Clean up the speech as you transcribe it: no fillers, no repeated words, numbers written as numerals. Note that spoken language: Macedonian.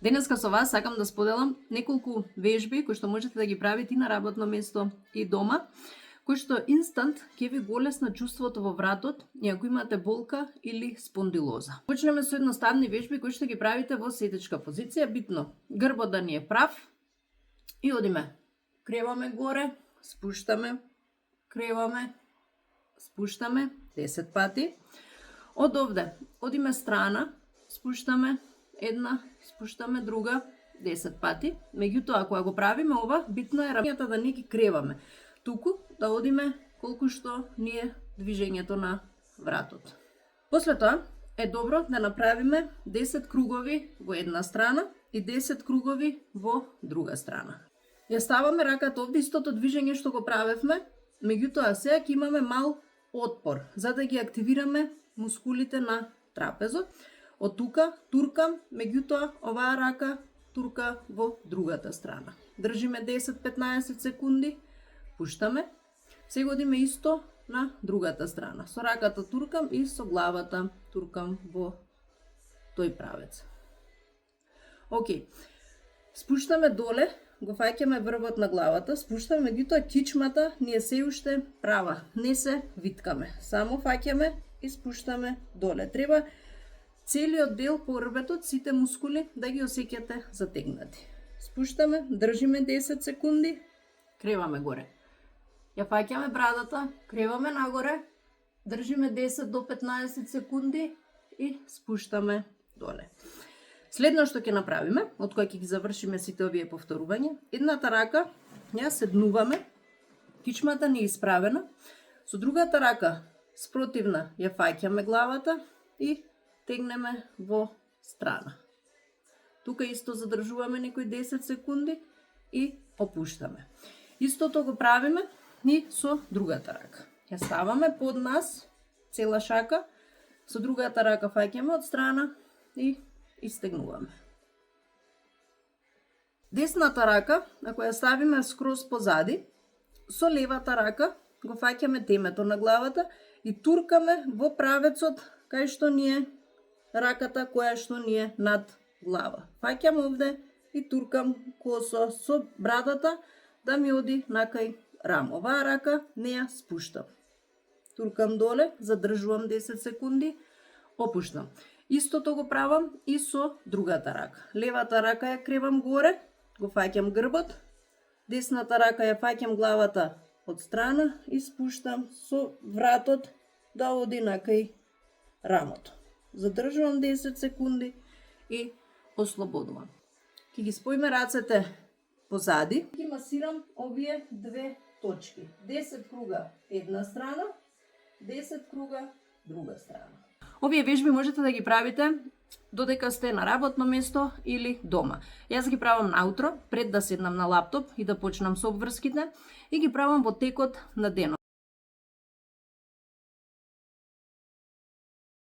Денеска со вас сакам да споделам неколку вежби кои што можете да ги правите и на работно место и дома, кои што инстант ќе ви го олесна чувството во вратот и ако имате болка или спондилоза. Почнеме со едноставни вежби кои што ги правите во сетичка позиција. Битно грбот да ни е прав и одиме. Креваме горе, спуштаме, креваме, спуштаме 10 пати. Од овде одиме страна, спуштаме една, спуштаме друга 10 пати. Меѓутоа, ако го правиме ова, битно е рамјата да не ги креваме, туку да одиме колку што ни е движењето на вратот. После тоа е добро да направиме 10 кругови во една страна и 10 кругови во друга страна. Ја ставаме раката овде, истото движење што го правевме, меѓутоа сега ќе имаме мал отпор, за да ги активираме мускулите на трапезот. Од тука туркам, меѓутоа оваа рака турка во другата страна. Држиме 10-15 секунди, пуштаме. Сега одиме исто на другата страна. Со раката туркам и со главата туркам во тој правец. Океј. Спуштаме доле, го фаќаме врвот на главата, спуштаме, меѓутоа кичмата ни е се уште права. Не се виткаме. Само фаќаме и спуштаме доле. Треба целиот дел по рбетот, сите мускули да ги осеќате затегнати. Спуштаме, држиме 10 секунди, креваме горе. Ја фаќаме брадата, креваме нагоре, држиме 10 до 15 секунди и спуштаме доле. Следно што ќе направиме, од кој ќе ги завршиме сите овие повторувања, едната рака ја седнуваме, кичмата ни е исправена, со другата рака спротивна ја фаќаме главата и тегнеме во страна. Тука исто задржуваме некои 10 секунди и опуштаме. Истото го правиме и со другата рака. Ја ставаме под нас, цела шака, со другата рака фаќаме од страна и истегнуваме. Десната рака, ако ја ставиме скроз позади, со левата рака го фаќаме темето на главата и туркаме во правецот кај што ни е раката која што ни е над глава. Фаќам овде и туркам косо со брадата да ми оди накај рамо. Оваа рака не ја спуштам. Туркам доле, задржувам 10 секунди, опуштам. Истото го правам и со другата рака. Левата рака ја кревам горе, го фаќам грбот, десната рака ја фаќам главата од страна и спуштам со вратот да оди накај рамото. Задржувам 10 секунди и ослободувам. Ке ги споиме рацете позади. Ги масирам овие две точки. 10 круга една страна, 10 круга друга страна. Овие вежби можете да ги правите додека сте на работно место или дома. Јас ги правам наутро, пред да седнам на лаптоп и да почнам со обврските, и ги правам во текот на денот.